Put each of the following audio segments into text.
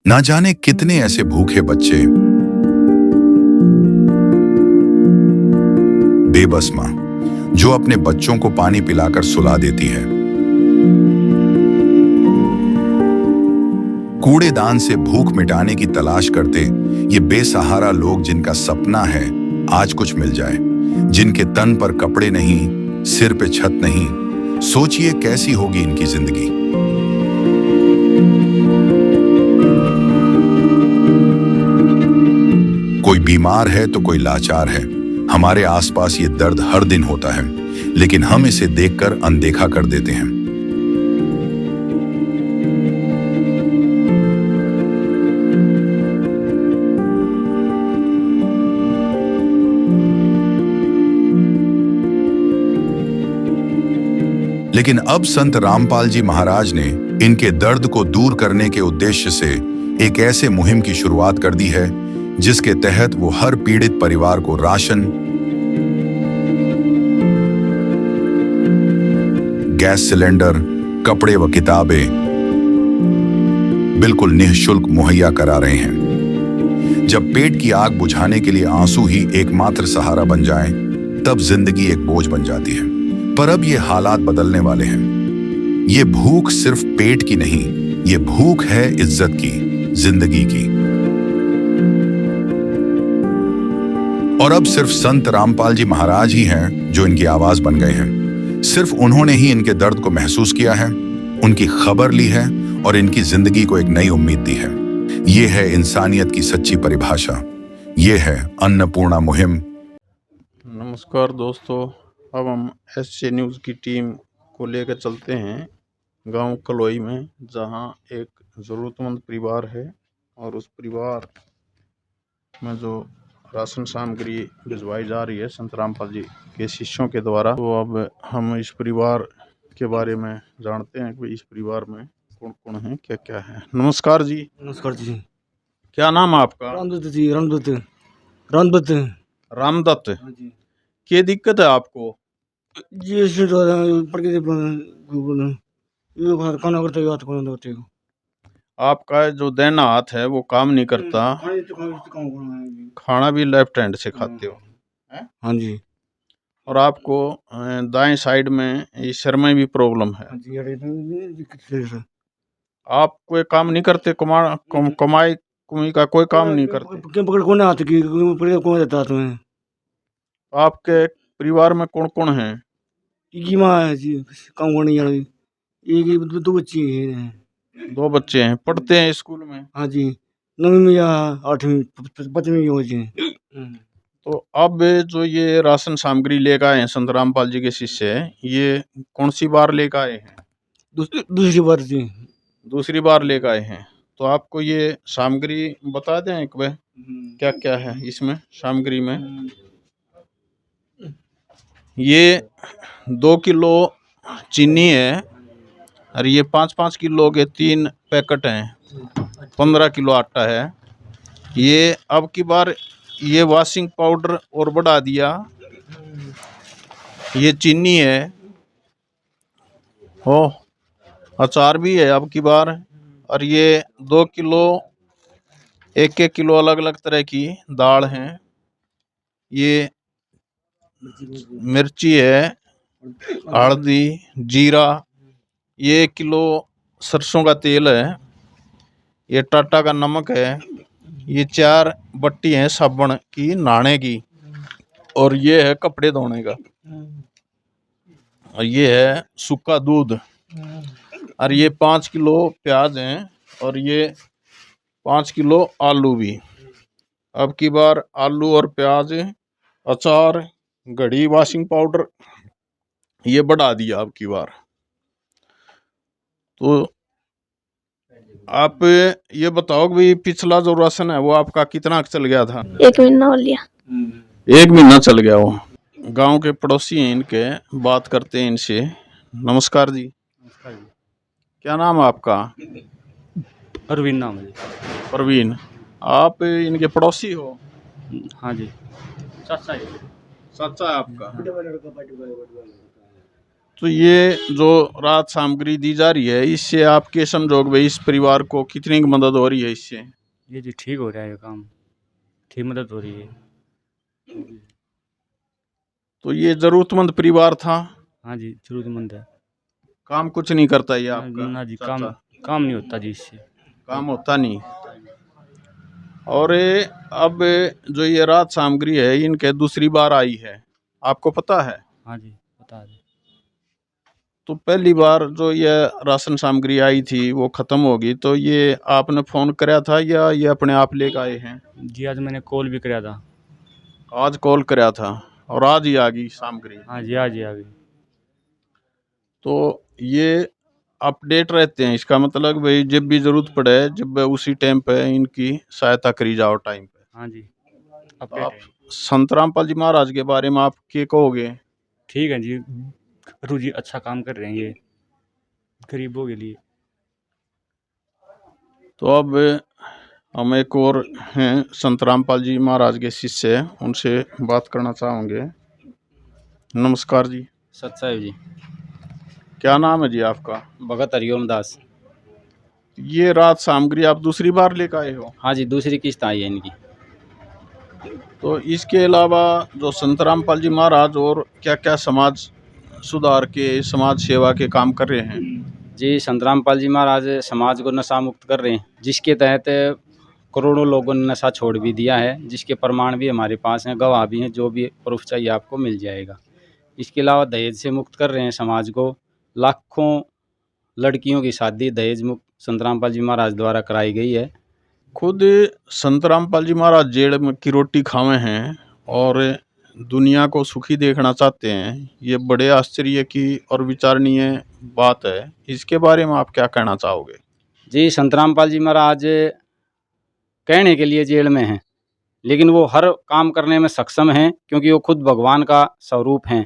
ना जाने कितने ऐसे भूखे बच्चे, बेबस मां जो अपने बच्चों को पानी पिलाकर सुला देती है। कूड़ेदान से भूख मिटाने की तलाश करते ये बेसहारा लोग जिनका सपना है आज कुछ मिल जाए, जिनके तन पर कपड़े नहीं, सिर पे छत नहीं, सोचिए कैसी होगी इनकी जिंदगी। कोई बीमार है तो कोई लाचार है। हमारे आसपास ये दर्द हर दिन होता है, लेकिन हम इसे देखकर अनदेखा कर देते हैं। लेकिन अब संत रामपाल जी महाराज ने इनके दर्द को दूर करने के उद्देश्य से एक ऐसे मुहिम की शुरुआत कर दी है जिसके तहत वो हर पीड़ित परिवार को राशन, गैस सिलेंडर, कपड़े व किताबें बिल्कुल निःशुल्क मुहैया करा रहे हैं। जब पेट की आग बुझाने के लिए आंसू ही एकमात्र सहारा बन जाएं, तब जिंदगी एक बोझ बन जाती है। पर अब ये हालात बदलने वाले हैं। ये भूख सिर्फ पेट की नहीं, ये भूख है इज्जत की, जिंदगी की। और अब सिर्फ संत रामपाल जी महाराज ही हैं जो इनकी आवाज बन गए हैं। सिर्फ उन्होंने ही इनके दर्द को महसूस किया है, उनकी खबर ली है और इनकी जिंदगी को एक नई उम्मीद दी है। ये है इंसानियत की सच्ची परिभाषा। ये है अन्नपूर्णा मुहिम। नमस्कार दोस्तों, अब हम SJ न्यूज़ की टीम को लेकर चलते हैं गांव कलोई में, जहां एक ज़रूरतमंद परिवार है और उस परिवार में जो राशन सामग्री भिजवाई जा रही है संत रामपाल जी के शिष्यों के द्वारा। तो अब हम इस परिवार के बारे में जानते हैं कि इस परिवार में कौन कौन है, क्या क्या है। नमस्कार जी। नमस्कार जी। क्या नाम है आपका? रामदत्त जी। रामदत्त। रामदत्त। हाँ जी। क्या दिक्कत है आपको? जी ऐसे तो पढ़ के ये खाना करते हो, कौन होते हो? आपका जो दाहिना हाथ है वो काम नहीं करता, खाना भी लेफ्ट हैंड से खाते हो? हाँ जी। और आपको दाएं साइड में ये सिर में भी प्रॉब्लम है। हाँ जी, अरे दिक्कत है सर। आप कोई काम नहीं करते, कमाई कुमाई का कोई काम नहीं करते? क्यों पकड़ कौन हाथ की पकड़ कौन देता तुम्हें? आपके परिवार में कौन कौन है? की माँ है जी, काम करने वाली। एक दो बच्ची हैं। 2 बच्चे हैं, पढ़ते हैं स्कूल में? हाँ जी, 9वीं में या 8वीं 5वीं हो जी। तो अब जो ये राशन सामग्री लेकर आए हैं संत रामपाल जी के शिष्य, ये कौन सी बार लेकर आए हैं? दूसरी बार जी। दूसरी बार लेकर आए हैं। तो आपको ये सामग्री बता दें एक बार, क्या क्या है इसमें सामग्री में। ये 2 किलो चीनी है और ये 5-5 किलो के 3 पैकेट हैं। 15 किलो आटा है। ये अब की बार ये वॉशिंग पाउडर और बढ़ा दिया। ये चीनी है, हो अचार भी है अब की बार। और ये 2 किलो 1-1 किलो अलग अलग तरह की दाल हैं। ये मिर्ची है, हल्दी, जीरा। ये 1 किलो सरसों का तेल है। ये टाटा का नमक है। ये 4 बट्टी है साबुन की, नहाने की। और ये है कपड़े धोने का। और ये है सूखा दूध। और ये 5 किलो प्याज हैं और ये 5 किलो आलू भी। अब की बार आलू और प्याज, अचार, घड़ी, वॉशिंग पाउडर ये बढ़ा दिया अब की बार। तो आप ये बताओ कि पिछला जो राशन है वो आपका कितना चल गया था? 1 महीना हो लिया। 1 महीना चल गया वो। गांव के पड़ोसी हैं इनके, बात करते हैं इनसे। नमस्कार जी। क्या नाम है आपका? परवीन नाम है। परवीन। आप इनके पड़ोसी हो? हाँ जी। चाचा है आपका। तो ये जो राहत सामग्री दी जा रही है, इससे आप क्या समझोगे भाई, इस परिवार को कितनी की मदद हो रही है इससे? ये जी ठीक हो रहा है, ये काम ठीक मदद हो रही है। तो ये जरूरतमंद परिवार था, हाँ जी, जरूरतमंद है। काम कुछ नहीं करता ये आपका? ना जी, चाचा? काम नहीं होता जी इससे। काम होता नहीं। और अब जो ये राहत सामग्री है, इनके दूसरी बार आई है, आपको पता है? हाँ जी, बता दें। तो पहली बार जो ये राशन सामग्री आई थी वो खत्म होगी, तो ये आपने फोन कराया था या ये अपने आप लेकर आए हैं? जी आज मैंने कॉल भी कराया था। आज कॉल कराया था और आज ही आ गई सामग्री? हाँ जी, आज ही आ गई। तो ये अपडेट रहते हैं, इसका मतलब भाई जब भी जरूरत पड़े, जब उसी टाइम पे इनकी सहायता करी जाओ टाइम पे। हाँ जी, तो अपडेट आप है। संत रामपाल जी महाराज के बारे में आप क्या कहोगे? ठीक है जी, गुरु जी अच्छा काम कर रहे हैं ये गरीबों के लिए। तो अब हम एक और हैं संत रामपाल जी महाराज के शिष्य, उनसे बात करना चाहेंगे। नमस्कार जी, सत्साई जी, क्या नाम है जी आपका? भगत हरिओम दास। ये राहत सामग्री आप दूसरी बार लेकर आए हो? हाँ जी, दूसरी किस्त आई है इनकी। तो इसके अलावा जो संत रामपाल जी महाराज और क्या क्या समाज सुधार के, समाज सेवा के काम कर रहे हैं? जी, संत रामपाल जी महाराज समाज को नशा मुक्त कर रहे हैं, जिसके तहत करोड़ों लोगों ने नशा छोड़ भी दिया है, जिसके प्रमाण भी हमारे पास हैं, गवाह भी हैं, जो भी प्रूफ चाहिए आपको मिल जाएगा। इसके अलावा दहेज से मुक्त कर रहे हैं समाज को। लाखों लड़कियों की शादी दहेज मुक्त संत रामपाल जी महाराज द्वारा कराई गई है। खुद संत रामपाल जी महाराज जेल में की रोटी खावे हैं और दुनिया को सुखी देखना चाहते हैं, ये बड़े आश्चर्य की और विचारणीय बात है। इसके बारे में आप क्या कहना चाहोगे? जी, संत रामपाल जी महाराज कहने के लिए जेल में हैं, लेकिन वो हर काम करने में सक्षम हैं, क्योंकि वो खुद भगवान का स्वरूप हैं।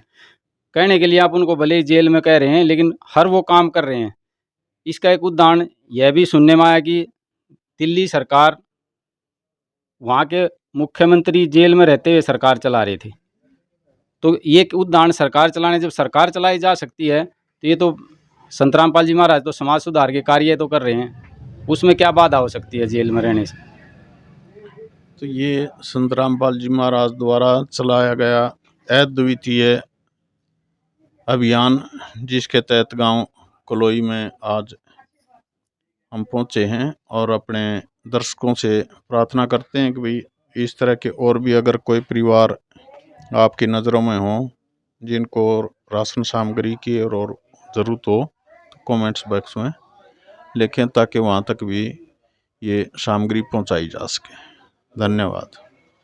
कहने के लिए आप उनको भले ही जेल में कह रहे हैं, लेकिन हर वो काम कर रहे हैं। इसका एक उदाहरण यह भी सुनने में आया कि दिल्ली सरकार, वहाँ के मुख्यमंत्री जेल में रहते हुए सरकार चला रहे थे। तो ये एक उदाहरण, सरकार चलाने, जब सरकार चलाई जा सकती है, तो ये तो संत रामपाल जी महाराज तो समाज सुधार के कार्य तो कर रहे हैं, उसमें क्या बाधा हो सकती है जेल में रहने से? तो ये संत रामपाल जी महाराज द्वारा चलाया गया अद्वितीय अभियान, जिसके तहत गांव कलोई में आज हम पहुंचे हैं और अपने दर्शकों से प्रार्थना करते हैं कि भाई इस तरह के और भी अगर कोई परिवार आपकी नज़रों में हो जिनको राशन सामग्री की और ज़रूरत हो, तो कमेंट्स बॉक्स में लिखें, ताकि वहाँ तक भी ये सामग्री पहुँचाई जा सके। धन्यवाद।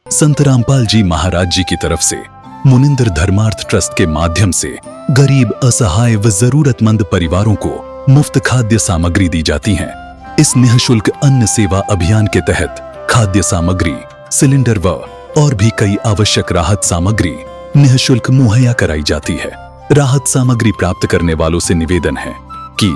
संत रामपाल जी महाराज जी की तरफ से मुनिंद्र धर्मार्थ ट्रस्ट के माध्यम से गरीब, असहाय व जरूरतमंद परिवारों को मुफ्त खाद्य सामग्री दी जाती है। इस निःशुल्क अन्न सेवा अभियान के तहत खाद्य सामग्री, सिलेंडर व और भी कई आवश्यक राहत सामग्री निःशुल्क मुहैया कराई जाती है। राहत सामग्री प्राप्त करने वालों से निवेदन है कि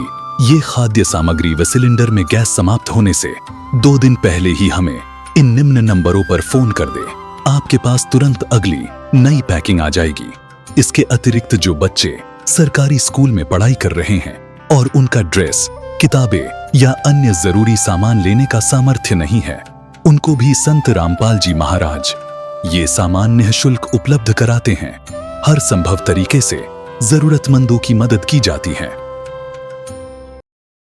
ये खाद्य सामग्री व सिलेंडर में गैस समाप्त होने से 2 दिन पहले ही हमें इन निम्न नंबरों पर फोन कर दे। आपके पास तुरंत अगली नई पैकिंग आ जाएगी। इसके अतिरिक्त जो बच्चे सरकारी स्कूल में पढ़ाई कर रहे हैं और उनका ड्रेस, किताबें या अन्य जरूरी सामान लेने का सामर्थ्य नहीं है, उनको भी संत रामपाल जी महाराज ये सामान निःशुल्क उपलब्ध कराते हैं। हर संभव तरीके से जरूरतमंदों की मदद की जाती है।